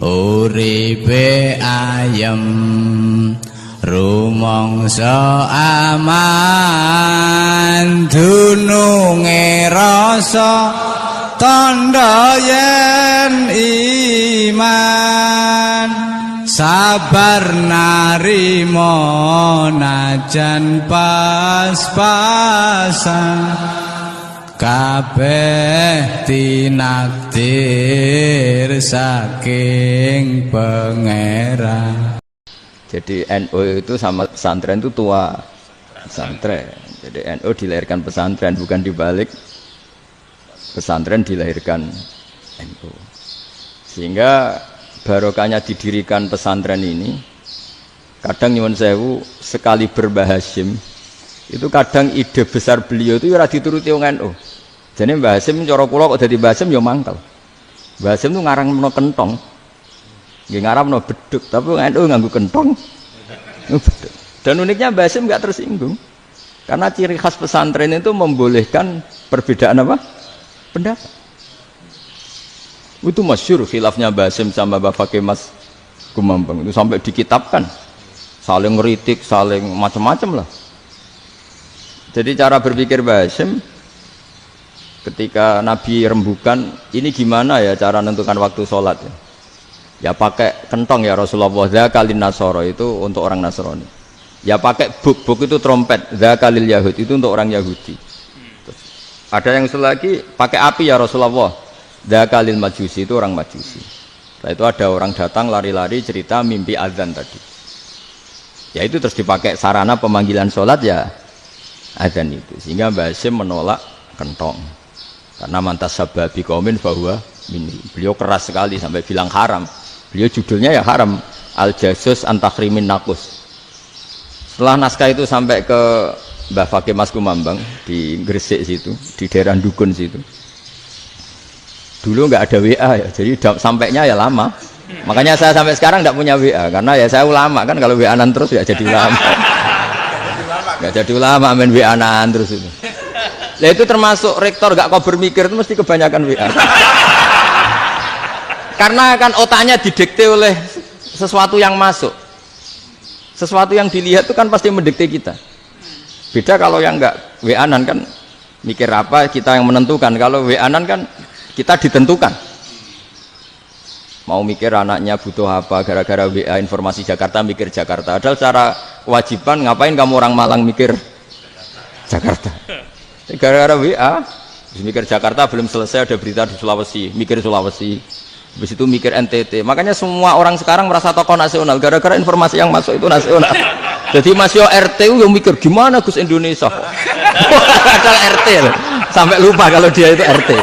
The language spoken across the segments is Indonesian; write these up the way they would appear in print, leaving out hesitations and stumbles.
uripe ayem rumangsa aman dununge rasa tandha yen iman sabar narima najan pas-pasan kabeh tinakdir saking pangeran. Jadi NU itu sama pesantren itu tua pesantren. Jadi NU dilahirkan pesantren, bukan dibalik pesantren dilahirkan NU. Sehingga barokahnya didirikan pesantren ini, kadang nyuwun sewu sekali Mbah Hasyim itu kadang ide besar beliau itu ora dituruti wong NU. Jadi Mbah Hasyim cara kula kok dadi Mbah Hasyim ya mangkel. Mbah Hasyim itu ngarangno kentong. Nggih ngaramno beduk, tapi NU nganggo kentong. Dan uniknya Mbah Hasyim enggak tersinggung. Karena ciri khas pesantren itu membolehkan perbedaan apa? Pendapat. Itu masyhur khilafnya Mbah Hasyim sama Mbah Fakih Mas Kumambang itu sampai dikitabkan. Saling ngeritik, saling macam-macam lah. Jadi cara berpikir Mbah Hasyim ketika Nabi rembukan, ini gimana ya cara menentukan waktu sholat ya? Ya pakai kentong ya Rasulullah, dzakalin nasara itu untuk orang Nasrani. Ya pakai buk itu trompet, dzakalil Yahud itu untuk orang Yahudi. Terus, ada yang lagi pakai api ya Rasulullah, dzakalil Majusi itu orang Majusi. Setelah itu ada orang datang lari-lari cerita mimpi azan tadi. Ya itu terus dipakai sarana pemanggilan sholat ya azan itu. Sehingga Mbah Hasyim menolak kentong. Karena mantas sababi qaumin bahwa beliau keras sekali sampai bilang haram. Beliau judulnya ya haram, Al-Jasus Antakhrimin Nakus. Setelah naskah itu sampai ke Mbah Fakih Mas Kumambang di Gresik situ, di daerah Dukun situ. Dulu nggak ada WA ya, jadi sampainya ya lama. Makanya saya sampai sekarang nggak punya WA, karena ya saya ulama kan, kalau WA-an terus ya jadi ulama. Nggak jadi ulama, main WA-an terus itu. Nah itu termasuk rektor nggak kau bermikir itu mesti kebanyakan WA. Karena kan otaknya didikte oleh sesuatu yang masuk, sesuatu yang dilihat itu kan pasti mendikte kita. Beda kalau yang enggak WA-an kan mikir apa kita yang menentukan. Kalau WA-an kan kita ditentukan. Mau mikir anaknya butuh apa gara-gara WA informasi Jakarta mikir Jakarta. Padahal secara kewajiban ngapain kamu orang Malang mikir Jakarta? Gara-gara WA mikir Jakarta belum selesai ada berita di Sulawesi, mikir Sulawesi. Habis itu mikir NTT. Makanya semua orang sekarang merasa tokoh nasional gara-gara informasi yang masuk itu nasional. Jadi Mas Yo RT yang mikir gimana Gus Indonesia. Padahal RT loh. Sampai lupa kalau dia itu RT.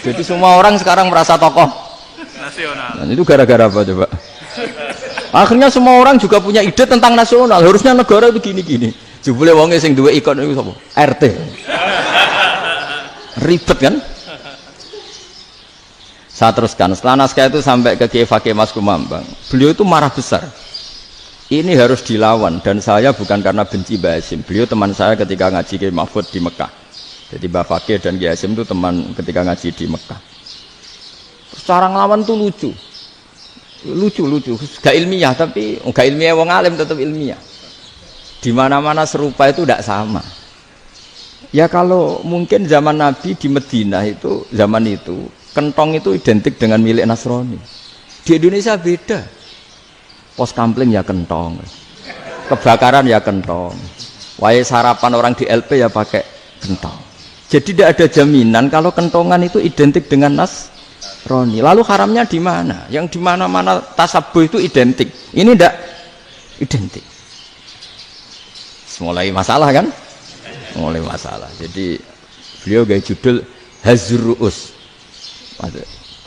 Jadi semua orang sekarang merasa tokoh nasional. Dan itu gara-gara apa coba? Akhirnya semua orang juga punya ide tentang nasional. Harusnya negara itu gini-gini. Jebule wonge sing duwe ikon itu sapa? RT. Ribet kan? Saya teruskan, setelah naskah itu sampai ke Kiai Fakih Mas Kumambang, beliau itu marah besar. Ini harus dilawan, dan saya bukan karena benci Mbah Hasyim. Beliau teman saya ketika ngaji Kiai Mahfud di Mekah. Jadi Mbah Fakih dan Kiai Hasyim itu teman ketika ngaji di Mekah. Cara ngelawan tuh lucu, gak ilmiah, tapi gak ilmiah wong alim tetap ilmiah. Di mana-mana serupa itu tidak sama. Ya kalau mungkin zaman Nabi di Madinah itu, zaman itu kentong itu identik dengan milik Nasrani. Di Indonesia beda. Pos kampling ya kentong, kebakaran ya kentong, wae sarapan orang di LP ya pakai kentong. Jadi tidak ada jaminan kalau kentongan itu identik dengan Nasrani. Lalu haramnya di mana? Yang di mana-mana tasabuh itu identik. Ini tidak identik. Mulai masalah kan? Mulai masalah. Jadi beliau gaya judul Hazruus.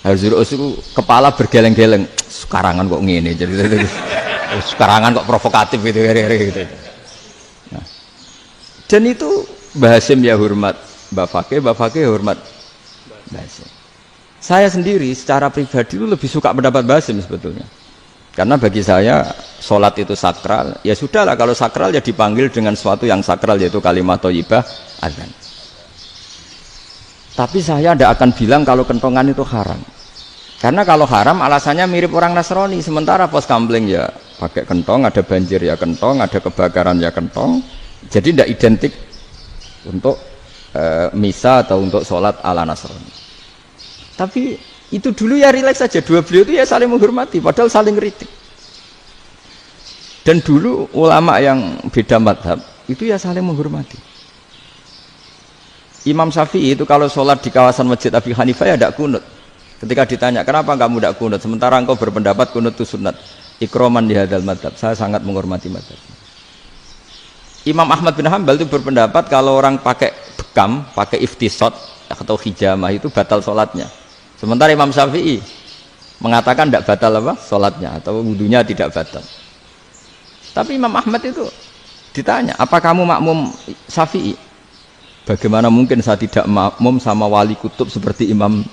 Hazruus itu kepala bergeleng-geleng. Sekarangan kok ngene jadi. Sekarangan kok provokatif gitu. Nah. Dan itu Mbah Hasyim ya hormat Mbah Fakih hormat Mbah Hasyim. Saya sendiri secara pribadi itu lebih suka pendapat Mbah Hasyim sebetulnya. Karena bagi saya sholat itu sakral. Ya sudahlah kalau sakral ya dipanggil dengan sesuatu yang sakral yaitu kalimat thayyibah azan. Tapi saya tidak akan bilang kalau kentongan itu haram. Karena kalau haram alasannya mirip orang Nasrani, sementara pos kamling ya pakai kentong, ada banjir ya kentong, ada kebakaran ya kentong, jadi tidak identik untuk misa atau untuk sholat ala Nasrani. Tapi itu dulu ya rileks saja, dua beliau itu ya saling menghormati, padahal saling kritik. Dan dulu ulama yang beda madhab itu ya saling menghormati. Imam Syafi'i itu kalau sholat di kawasan Masjid Abi Hanifah ya tidak kunut. Ketika ditanya, kenapa kamu tidak kunut? Sementara engkau berpendapat kunut itu sunat. Ikroman di hadal madhab. Saya sangat menghormati madhab. Imam Ahmad bin Hanbal itu berpendapat kalau orang pakai bekam, pakai iftisot atau hijamah itu batal sholatnya. Sementara Imam Syafi'i mengatakan tidak batal apa? Sholatnya atau wudunya tidak batal. Tapi Imam Ahmad itu ditanya, apa kamu makmum Syafi'i? Bagaimana mungkin saya tidak makmum sama wali kutub seperti Imam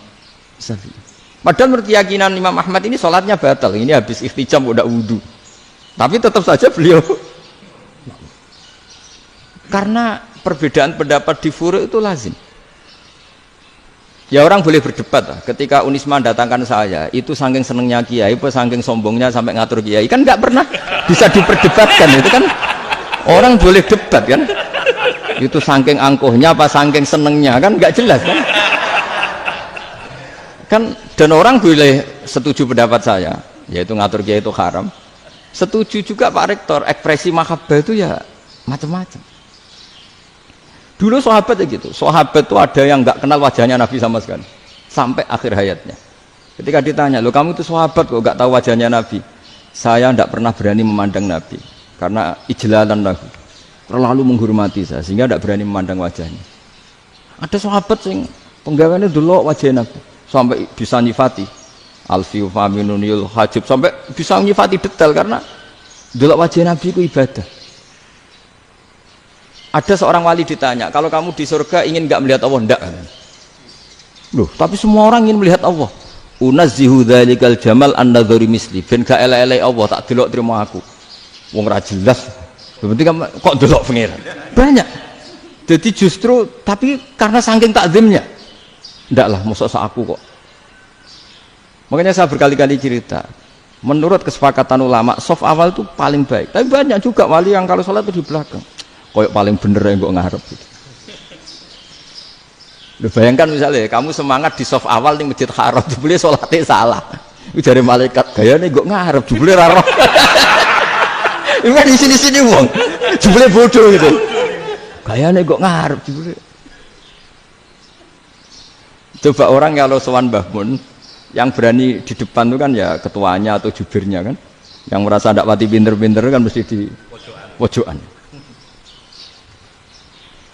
Syafi'i? Padahal menurut keyakinan Imam Ahmad ini sholatnya batal. Ini habis ikhtijam udah wudu. Tapi tetap saja beliau, karena perbedaan pendapat di furu' itu lazim. Ya orang boleh berdebat lah. Ketika Unisma datangkan saya, itu saking senengnya kiai, apa saking sombongnya sampai ngatur kiai, kan nggak pernah bisa diperdebatkan. Itu kan orang boleh debat kan? Itu saking angkuhnya apa saking senengnya, kan nggak jelas kan? Kan dan orang boleh setuju pendapat saya, yaitu ngatur kiai itu haram. Setuju juga Pak Rektor, ekspresi mahabbah itu ya macam-macam. Dulu sahabat ya gitu, sahabat itu ada yang nggak kenal wajahnya Nabi sama sekali sampai akhir hayatnya. Ketika ditanya, lo kamu itu sahabat kok nggak tahu wajahnya Nabi? Saya tidak pernah berani memandang Nabi karena ijlalan lahu, terlalu menghormati saya sehingga tidak berani memandang wajahnya. Ada sahabat yang penggawaannya dulu wajah Nabi sampai bisa nyifati alfiu faminunil hajib, sampai bisa nyifati detail karena dulu wajah Nabi itu ibadah. Ada seorang wali ditanya, kalau kamu di surga ingin nggak melihat Allah? Enggak. Loh, tapi semua orang ingin melihat Allah. Unazzihu dzalikal jamal an-nadhari misli, ben gak elek-elek Allah tak delok terima aku. Wong ra jelas. Berarti kok delok pengiran. Banyak. Jadi justru tapi karena saking takzimnya. Enggak lah, mosok sak aku kok. Makanya saya berkali-kali cerita, menurut kesepakatan ulama, soft awal itu paling baik. Tapi banyak juga wali yang kalau sholat itu di belakang. Koyok paling bener yang kok ngarep gitu. Bayangkan misalnya kamu semangat di soft awal di Masjid Haram, jebule sholatnya salah. Itu dari malaikat gayane kok ngarep, jebule ra roh. Itu kan di sini-sini wong. Jebule bodoh gitu. Gayane kok ngarep jebule. Coba orang kalau sowan Mbah Mun yang berani di depan itu kan ya ketuanya atau jubirnya kan. Yang merasa ndak pati pinter-pinter kan mesti di pojokan.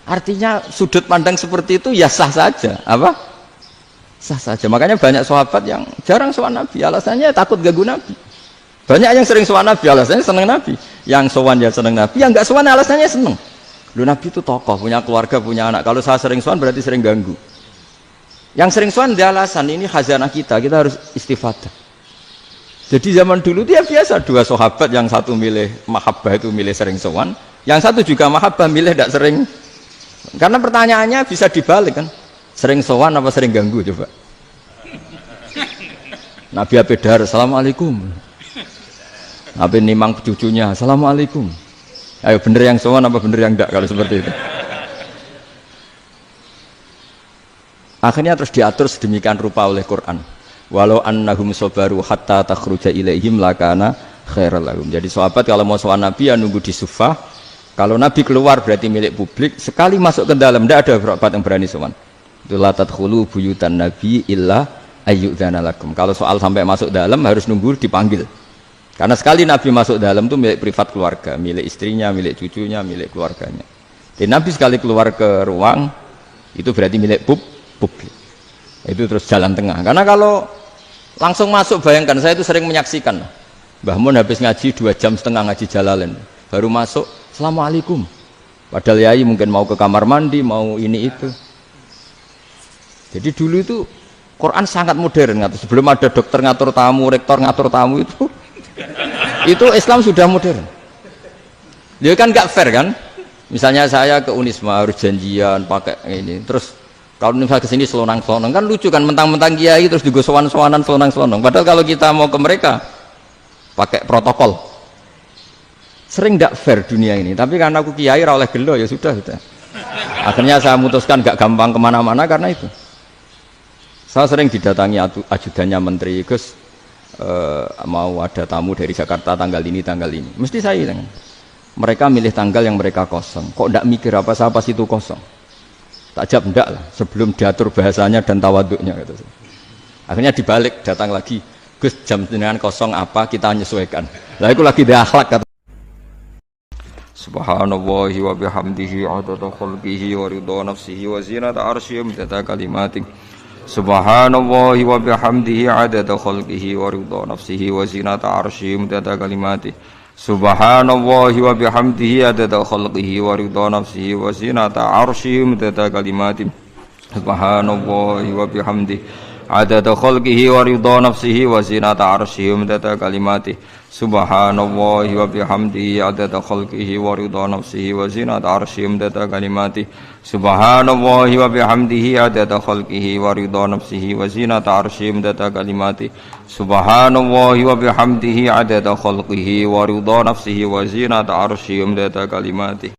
Artinya sudut pandang seperti itu ya sah saja, apa? Sah saja. Makanya banyak sahabat yang jarang sowan Nabi, alasannya takut ganggu Nabi. Banyak yang sering sowan Nabi, alasannya seneng Nabi. Yang sowan ya seneng Nabi, yang enggak sowan alasannya seneng. Lu Nabi itu tokoh, punya keluarga, punya anak. Kalau saya sering sowan berarti sering ganggu. Yang sering sowan dia alasan ini khazanah kita harus istifadah. Jadi zaman dulu dia biasa, dua sahabat yang satu milih mahabbah itu milih sering sowan, yang satu juga mahabbah milih tidak sering. Karena pertanyaannya bisa dibalik kan, sering sowan apa sering ganggu coba. Nabi Abedar, assalamualaikum. Nabi nimang cucunya, assalamualaikum. Ayo bener yang sowan apa bener yang enggak kalau seperti itu. Akhirnya terus diatur sedemikian rupa oleh Quran. Walau annahum sabaru hatta takhruja ilaihim lakana khairal lahum. Jadi sahabat kalau mau sowan Nabi ya nunggu di sufah. Kalau Nabi keluar berarti milik publik. Sekali masuk ke dalam tidak ada sahabat yang berani sowan. Itu la tadkhulu buyutan Nabi illa ayyudzana lakum. Kalau soal sampai masuk dalam harus nunggu dipanggil. Karena sekali Nabi masuk dalam itu milik privat keluarga, milik istrinya, milik cucunya, milik keluarganya. Jadi Nabi sekali keluar ke ruang itu berarti milik publik. Itu terus jalan tengah. Karena kalau langsung masuk, bayangkan saya itu sering menyaksikan. Mbah Mun habis ngaji 2,5 jam ngaji Jalalain, baru masuk, assalamualaikum. Padahal yai mungkin mau ke kamar mandi, mau ini itu. Jadi dulu itu Quran sangat modern. Sebelum ada dokter ngatur tamu, rektor ngatur tamu itu Islam sudah modern. Dia kan gak fair kan? Misalnya saya ke Unisma harus janjian pakai ini, terus Kalau misalnya kesini selonang-selonong kan lucu kan, mentang-mentang kiai terus juga sowan-sowanan selonang-selonong. Padahal kalau kita mau ke mereka pakai protokol. Sering tidak fair dunia ini. Tapi karena aku kiai ora oleh gelo ya sudah. Akhirnya saya memutuskan gak gampang kemana-mana karena itu. Saya sering didatangi ajudannya menteri, Gus mau ada tamu dari Jakarta tanggal ini. Mesti saya tanya. Mereka milih tanggal yang mereka kosong. Kok tidak mikir apa pas itu kosong? Tak jawab enggak lah, sebelum diatur bahasanya dan tawaduknya gitu. Akhirnya dibalik, datang lagi, Gus jam jenengan kosong apa, kita menyesuaikan. Lah itu lagi dia akhlak kata. Subhanallahi wa bihamdihi adada khalqihi wa ridha nafsihi wa zinata arsyihi wa midada kalimatihi. Subhanallahi wa bihamdihi adada khalqihi wa ridha nafsihi wa zinata arsyihi wa midada kalimatihi. Subhanallahi wa bihamdihi adada khalqihi wa ridha nafsihi wa zinata arsyihi midada kalimatihi. Subhanallahi wa bihamdihi adada khalqihi wa ridha nafsihi wa zinata arsyihi midada kalimatihi. Subhanallahi wa bihamdihi adada khalqihi wa ridha nafsihi wa zinata arsyihi midada kalimatihi. Subhanallahi wa bihamdihi adada khalqihi wa ridha nafsihi wa zinata arsyihi midada kalimatihi. Subhanallahi wa bihamdihi adada khalqihi wa ridha nafsihi wa zinata arsyihi midada kalimatihi.